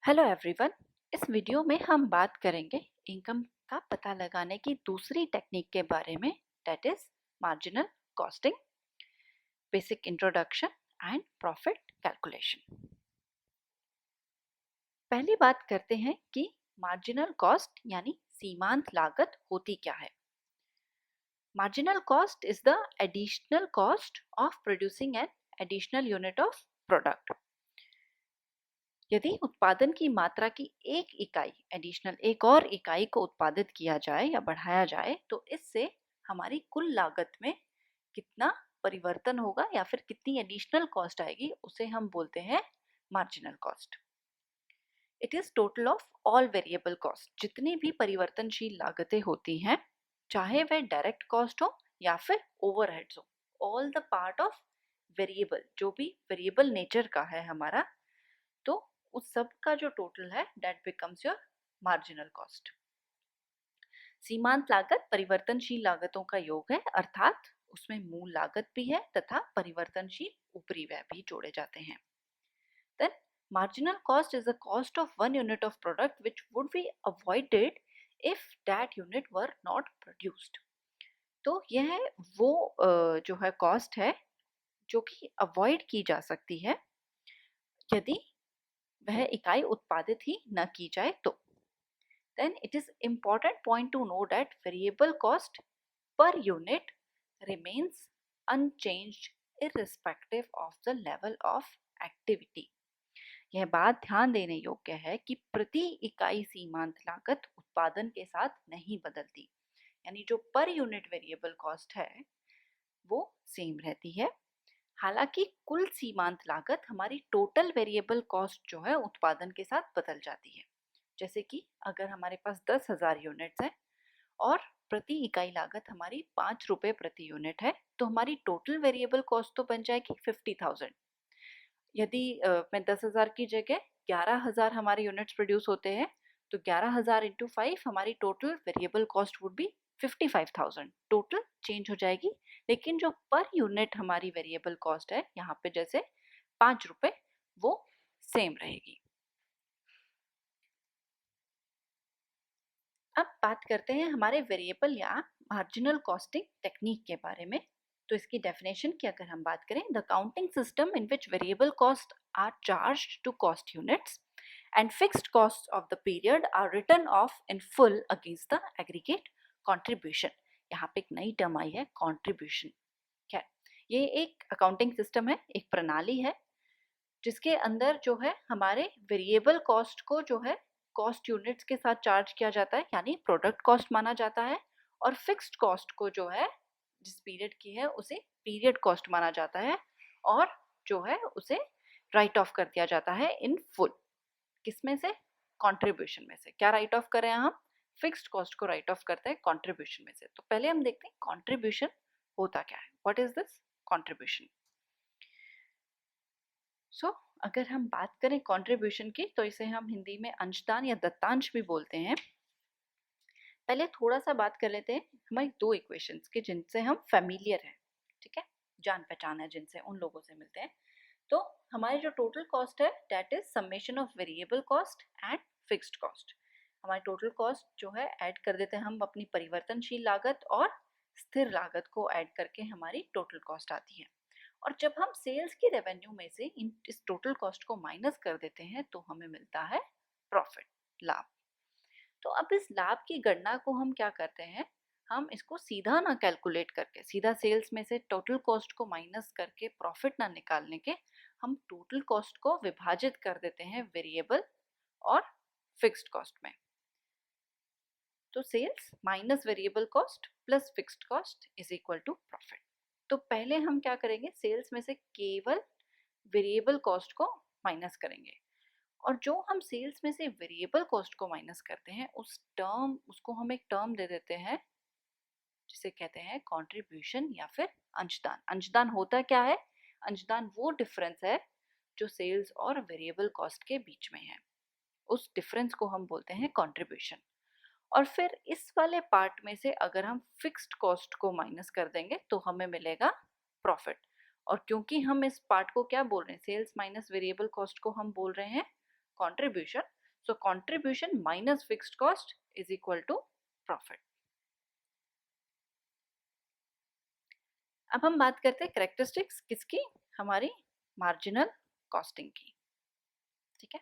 Hello everyone. इस video में हम बात करेंगे इनकम का पता लगाने की दूसरी टेक्निक के बारे में, that is marginal costing, basic introduction and profit calculation. पहली बात करते हैं कि मार्जिनल कॉस्ट यानी सीमांत लागत होती क्या है। Marginal cost is the additional cost of producing an additional unit of product. यदि उत्पादन की मात्रा की एक इकाई एडिशनल एक और इकाई को उत्पादित किया जाए या बढ़ाया जाए तो इससे हमारी कुल लागत में कितना परिवर्तन होगा या फिर कितनी एडिशनल कॉस्ट आएगी उसे हम बोलते हैं marginal cost. It is total of all variable cost, जितनी भी परिवर्तनशील लागतें होती हैं, चाहे वह डायरेक्ट कॉस्ट हो या फिर ओवरहेड्स हो, all the part of variable, जो भी वेरिएबल नेचर का है हमारा, तो उस सब का जो टोटल है that becomes your marginal cost. सीमांत लागत परिवर्तनशील लागतों का योग है, अर्थात उसमें मूल लागत भी है तथा परिवर्तनशील ऊपरी व्यय भी जोड़े जाते हैं। Then marginal cost is the cost of one unit of product which would be avoided if that unit were not produced। तो यह वो जो है कॉस्ट है जो कि अवॉइड की जा सकती है यदि वह इकाई उत्पादित ही न की जाए तो। Then it is important point to know that variable cost per unit remains unchanged irrespective of the level of activity। यह बात ध्यान देने योग्य है कि प्रति इकाई सीमांत लागत उत्पादन के साथ नहीं बदलती, यानी जो पर यूनिट वेरिएबल कॉस्ट है वो सेम रहती है। हालांकि कुल सीमांत लागत हमारी टोटल वेरिएबल कॉस्ट जो है उत्पादन के साथ बदल जाती है। जैसे कि अगर हमारे पास 10,000 यूनिट्स हैं और प्रति इकाई लागत हमारी 5 रुपए प्रति यूनिट है, तो हमारी टोटल वेरिएबल कॉस्ट तो बन जाएगी 50,000। यदि मैं 10,000 की जगह 11,000 हमारे यूनिट्स प्रोड्यूस होते हैं तो 11,000 इंटू 5 हमारी total variable cost would be 55,000। Total change हो जाएगी, लेकिन जो पर यूनिट हमारी वेरिएबल कॉस्ट है यहाँ पे जैसे 5 रुपए, वो सेम रहेगी। अब बात करते हैं हमारे वेरिएबल या मार्जिनल कॉस्टिंग टेक्निक के बारे में। तो इसकी डेफिनेशन की अगर हम बात करें, the counting system in which variable cost are charged to cost units and fixed cost of the period are written off in full against the aggregate contribution. यहाँ पे एक नई टर्म आई है, कंट्रीब्यूशन। क्या ये एक अकाउंटिंग सिस्टम है, एक प्रणाली है जिसके अंदर जो है हमारे वेरिएबल कॉस्ट को जो है कॉस्ट यूनिट्स के साथ चार्ज किया जाता है, यानी प्रोडक्ट कॉस्ट माना जाता है, और फिक्स्ड कॉस्ट को जो है जिस पीरियड की है उसे पीरियड कॉस्ट माना जाता है, और जो है उसे राइट ऑफ कर दिया जाता है इन फुल। किसमें से? कंट्रीब्यूशन में से। क्या राइट ऑफ करें हम? फिक्स्ड कॉस्ट को राइट ऑफ करते हैं कंट्रीब्यूशन में से। तो पहले हम देखते हैं कंट्रीब्यूशन होता क्या है, व्हाट इज दिस कंट्रीब्यूशन। सो अगर हम बात करें कंट्रीब्यूशन की तो इसे हम हिंदी में अंशदान या दत्तांश भी बोलते हैं। पहले थोड़ा सा बात कर लेते हैं हमारी दो इक्वेशंस के जिनसे हम फेमिलियर हैं, ठीक है, जान पहचान है जिनसे, उन लोगों से मिलते हैं। तो हमारी जो टोटल कॉस्ट है that is summation of variable cost and fixed cost. हमारी टोटल कॉस्ट जो है ऐड कर देते हैं हम अपनी परिवर्तनशील लागत और स्थिर लागत को ऐड करके हमारी टोटल कॉस्ट आती है। और जब हम सेल्स की रेवेन्यू में से इस टोटल कॉस्ट को माइनस कर देते हैं तो हमें मिलता है प्रॉफिट, लाभ। तो अब इस लाभ की गणना को हम क्या करते हैं, हम इसको सीधा ना कैलकुलेट करके, सीधा सेल्स में से टोटल कॉस्ट को माइनस करके प्रॉफिट ना निकालने के, हम टोटल कॉस्ट को विभाजित कर देते हैं वेरिएबल और फिक्स्ड कॉस्ट में। तो sales minus variable cost plus fixed cost is equal to profit. तो पहले हम क्या करेंगे, सेल्स में से केवल वेरिएबल कॉस्ट को माइनस करेंगे, और जो हम सेल्स में से वेरिएबल कॉस्ट को माइनस करते हैं उसको हम एक टर्म दे देते हैं जिसे कहते हैं कंट्रीब्यूशन या फिर अंशदान। अंशदान होता क्या है? अंशदान वो डिफरेंस है जो सेल्स और वेरिएबल कॉस्ट के बीच में है, उस डिफरेंस को हम बोलते हैं कंट्रीब्यूशन। और फिर इस वाले पार्ट में से अगर हम फिक्स्ड कॉस्ट को माइनस कर देंगे तो हमें मिलेगा प्रॉफिट। और क्योंकि हम इस पार्ट को क्या बोल रहे हैं, सेल्स माइनस वेरिएबल कॉस्ट को हम बोल रहे हैं contribution. So contribution minus fixed cost is equal to profit. अब हम बात करते हैं कैरेक्टरिस्टिक्स किसकी, हमारी मार्जिनल कॉस्टिंग की, ठीक है।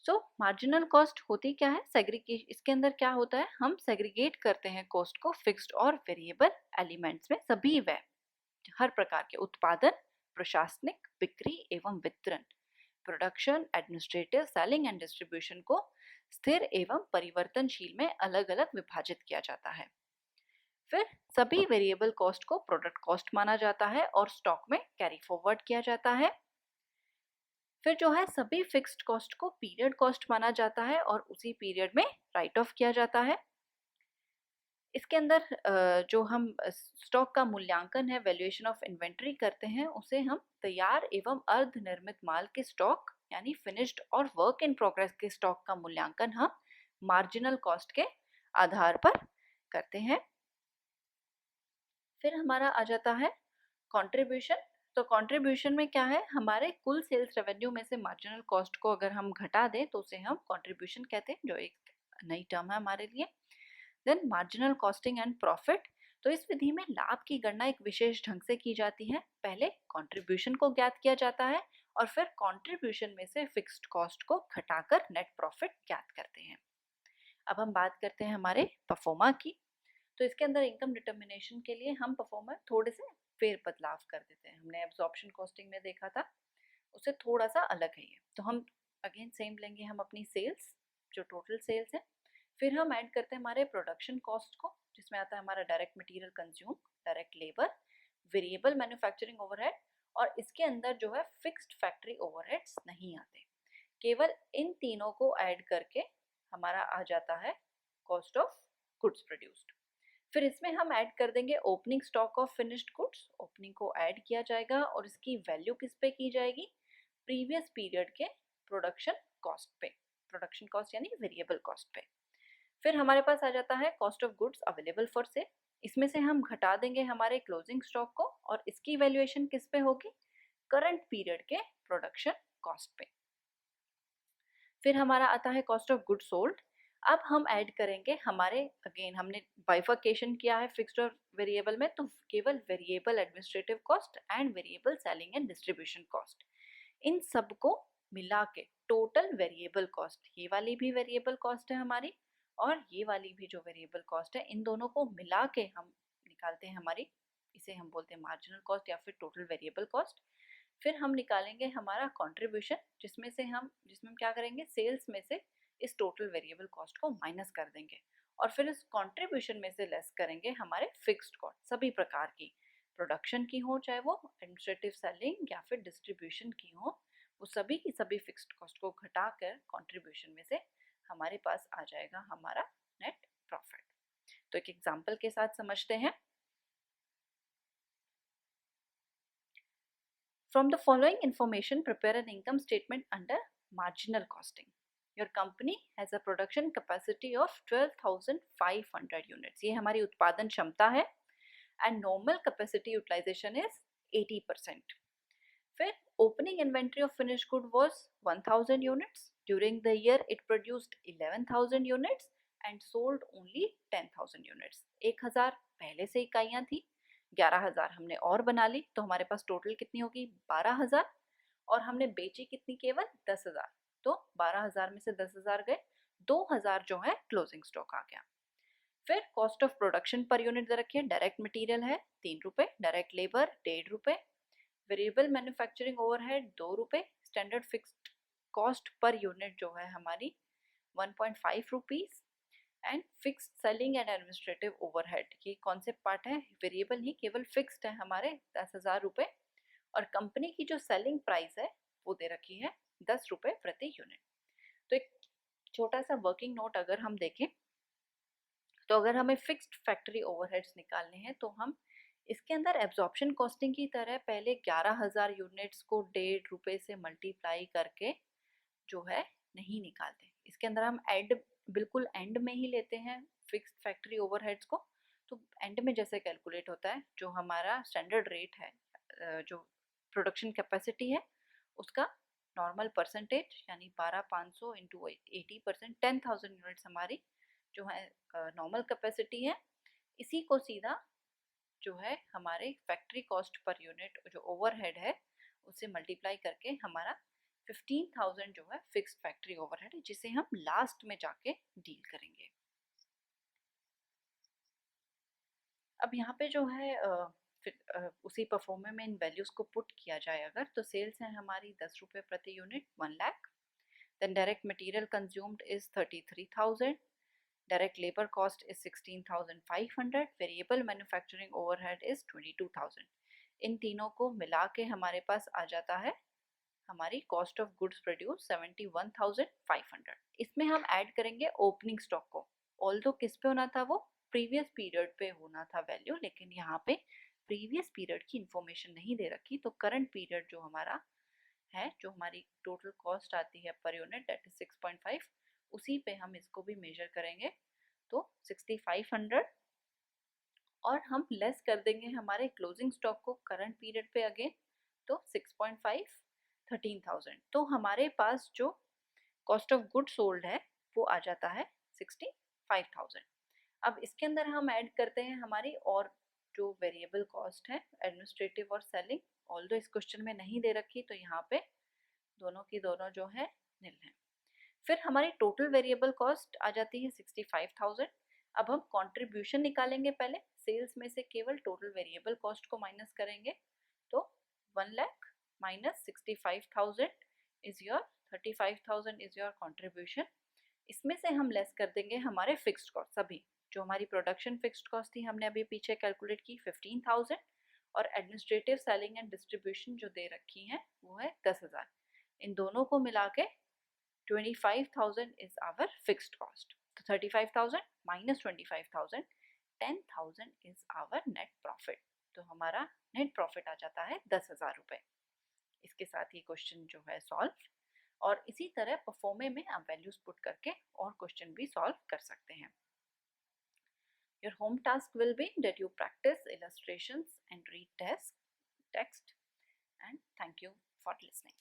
सो मार्जिनल कॉस्ट होती क्या है, सेग्रीगेशन, इसके अंदर क्या होता है, हम सेग्रीगेट करते हैं कॉस्ट को फिक्स्ड और वेरिएबल एलिमेंट्स में, सभी व्यय, हर प्रकार के उत्पादन, प्रशासनिक, बिक्री एवं वितरण, production, administrative, selling and distribution को स्थिर एवं परिवर्तनशील में अलग अलग विभाजित किया जाता है। फिर सभी वेरिएबल कॉस्ट को प्रोडक्ट कॉस्ट माना जाता है और स्टॉक में कैरी फॉरवर्ड किया जाता है। फिर जो है सभी फिक्स्ड कॉस्ट को पीरियड कॉस्ट माना जाता है और उसी पीरियड में राइट ऑफ किया जाता है। इसके अंदर जो हम स्टॉक का मूल्यांकन है, वैल्यूएशन ऑफ इन्वेंट्री करते हैं, उसे हम तैयार एवं अर्ध निर्मित माल के स्टॉक यानी फिनिश्ड और वर्क इन प्रोग्रेस के स्टॉक का मूल्यांकन हम मार्जिनल कॉस्ट के आधार पर करते हैं। फिर हमारा आ जाता है कंट्रीब्यूशन। तो कंट्रीब्यूशन में क्या है, हमारे कुल सेल्स रेवेन्यू में से मार्जिनल कॉस्ट को अगर हम घटा दें तो उसे हम कंट्रीब्यूशन कहते हैं, जो एक नई टर्म है हमारे लिए। Then marginal costing and profit. तो इस विधि में लाभ की गणना एक विशेष ढंग से की जाती है। पहले कंट्रीब्यूशन को ज्ञात किया जाता है और फिर कंट्रीब्यूशन में से फिक्स्ड कॉस्ट को घटाकर नेट प्रॉफिट ज्ञात करते हैं। अब हम बात करते हैं हमारे परफॉर्मा की। तो इसके अंदर इनकम डिटर्मिनेशन के लिए हम परफॉर्मा थोड़े से फेर बदलाव कर देते हैं। हमने एब्जॉर्प्शन कॉस्टिंग में देखा था, उससे थोड़ा सा अलग है ये। तो हम अगेन सेम लेंगे हम अपनी सेल्स, जो टोटल सेल्स है, फिर हम ऐड करते हैं हमारे प्रोडक्शन कॉस्ट को, जिसमें आता है हमारा direct material consume, direct labour, variable manufacturing overhead, और इसके अंदर जो है फिक्स्ड फैक्ट्री ओवरहेड्स नहीं आते। केवल इन तीनों को ऐड करके हमारा आ जाता है कॉस्ट ऑफ गुड्स प्रोड्यूस्ड। फिर इसमें हम ऐड कर देंगे opening stock of finished goods. Opening को ऐड किया जाएगा और इसकी वैल्यू किस पे की जाएगी, प्रीवियस पीरियड के प्रोडक्शन कॉस्ट पे, प्रोडक्शन कॉस्ट यानी वेरिएबल कॉस्ट पे। फिर हमारे पास आ जाता है cost of goods available for sale. इसमें से हम घटा देंगे हमारे क्लोजिंग स्टॉक को और इसकी वैल्यूएशन किस पे होगी, करंट पीरियड के प्रोडक्शन कॉस्ट पे। फिर हमारा आता है कॉस्ट ऑफ गुड्स सोल्ड। अब हम ऐड करेंगे हमारे, अगेन हमने बाइफर्केशन किया है फिक्स्ड और वेरिएबल में, तो केवल variable administrative cost and variable selling and distribution cost, इन सब को मिला के टोटल वेरिएबल कॉस्ट, ये वाली भी वेरिएबल कॉस्ट है हमारी और ये वाली भी जो वेरिएबल कॉस्ट है, इन दोनों को मिला के हम निकालते हैं हमारी, इसे हम बोलते हैं मार्जिनल कॉस्ट या फिर टोटल वेरिएबल कॉस्ट। फिर हम निकालेंगे हमारा कंट्रीब्यूशन, जिसमें हम क्या करेंगे, सेल्स में से इस टोटल वेरिएबल कॉस्ट को माइनस कर देंगे और फिर इस कंट्रीब्यूशन में से लेस करेंगे हमारे फिक्स्ड कॉस्ट, सभी प्रकार की, प्रोडक्शन की हो चाहे वो एडमिनिस्ट्रेटिव, सेलिंग या फिर डिस्ट्रीब्यूशन की हो, वो सभी की सभी फिक्स्ड कॉस्ट को घटाकर कंट्रीब्यूशन में से हमारे पास आ जाएगा हमारा नेट प्रॉफिट। तो एक एग्जांपल के साथ समझते हैं। From the following information, prepare an income statement under marginal costing. Your company has a production capacity of 12,500 units. ये हमारी उत्पादन क्षमता है and normal capacity utilization is 80%. फिर opening inventory of finished good was 1,000 units. During the year, it produced 11,000 units and sold only 10,000 units. 1,000 पहले से इकाइयाँ थी, 11,000 हमने और बना ली, तो हमारे पास टोटल कितनी होगी 12,000, और हमने बेची कितनी, केवल 10,000, तो 12,000 में से 10,000 गए, 2,000 जो है क्लोजिंग स्टॉक आ गया। फिर cost of production per unit दे रखी है, डायरेक्ट मटेरियल है 3 रुपये, डायरेक्ट लेबर 1.5 रुपये, वेरिएबल मैन्युफैक्चरिंग ओवरहेड 2 रुपये, standard fixed cost per unit जो है हमारी 1.5 rupees, and fixed selling and administrative overhead, ये कौन से पार्ट है, वेरिएबल नहीं, केवल फिक्स्ड है हमारे 10,000 रुपये, और कंपनी की जो सेलिंग प्राइस है वो दे रखी है 10 रुपये प्रति यूनिट। तो एक छोटा सा वर्किंग नोट अगर हम देखें, तो अगर हमें फिक्स्ड फैक्ट्री ओवरहेड्स निकालने हैं तो हम इसके अंदर एब्जॉर्प्शन कॉस्टिंग की तरह पहले 11,000 यूनिट्स को 1.5 रुपये से मल्टीप्लाई करके जो है नहीं निकालते। इसके अंदर हम बिल्कुल एंड में ही लेते हैं फिक्स्ड फैक्ट्री ओवरहेड्स को। तो एंड में जैसे कैलकुलेट होता है, जो हमारा स्टैंडर्ड रेट है, जो प्रोडक्शन कैपेसिटी है उसका नॉर्मल परसेंटेज यानी 12,500 इंटू 80%, 10,000 यूनिट्स हमारी जो है नॉर्मल कैपेसिटी है। इसी को सीधा जो है हमारे फैक्ट्री कॉस्ट पर यूनिट जो ओवरहेड है उससे मल्टीप्लाई करके हमारा 15,000 जो है फिक्स्ड फैक्ट्री ओवरहेड है, जिसे हम लास्ट में जाके डील करेंगे। अब यहाँ पे जो है फिर उसी परफॉर्मे में इन वैल्यूज को पुट किया जाए अगर, तो सेल्स है हमारी 10 रुपये प्रति unit, 1 lakh. Then direct material consumed is 33,000, direct labour cost is 16,500, variable manufacturing overhead is 22,000। इन तीनों को मिला के हमारे पास आ जाता है हमारी कॉस्ट ऑफ गुड्स प्रोड्यूस 71,500। इसमें हम ऐड करेंगे ओपनिंग स्टॉक को। ऑल्दो किस पे होना था, वो प्रीवियस पीरियड पे होना था वैल्यू, लेकिन यहाँ पे प्रीवियस पीरियड की इंफॉर्मेशन नहीं दे रखी, तो करंट पीरियड जो हमारा है, जो हमारी टोटल कॉस्ट आती है पर यूनिट दैट इज 6.5, उसी पे हम इसको भी मेजर करेंगे तो 6500, और हम लेस कर देंगे हमारे क्लोजिंग स्टॉक को करंट पीरियड पे अगेन, तो 6.5 13,000। तो हमारे पास जो कॉस्ट ऑफ गुड सोल्ड है वो आ जाता है 65,000। अब इसके अंदर हम ऐड करते हैं हमारी और जो वेरिएबल कॉस्ट है, एडमिनिस्ट्रेटिव और सेलिंग। ऑल्दो इस क्वेश्चन में नहीं दे रखी, तो यहाँ पे दोनों की दोनों जो है निल है। फिर हमारी टोटल वेरिएबल कॉस्ट आ जाती है 65,000। अब हम कंट्रीब्यूशन निकालेंगे, पहले सेल्स में से केवल टोटल वेरिएबल कॉस्ट को माइनस करेंगे, तो 1 lakh minus 65,000 is your 35,000 is your contribution. इसमें से हम लेस कर देंगे हमारे फिक्स्ड कॉस्ट सभी। जो हमारी प्रोडक्शन फिक्स्ड कॉस्ट थी हमने अभी पीछे कैलकुलेट की 15,000, और एडमिनिस्ट्रेटिव सेलिंग एंड डिस्ट्रीब्यूशन जो दे रखी है वो है 10,000। इन दोनों को मिला के 25,000 is our fixed cost. तो 35,000 minus 25,000, 10,000 is our net profit. तो हमारा नेट प्रॉफिट आ जाता है 10,000 रुपये। इसके साथ ही क्वेश्चन जो है सॉल्व, और इसी तरह परफॉर्मे में आप वैल्यूज पुट करके और क्वेश्चन भी सॉल्व कर सकते हैं। Your home task will be that you practice illustrations and read text, and thank you for listening.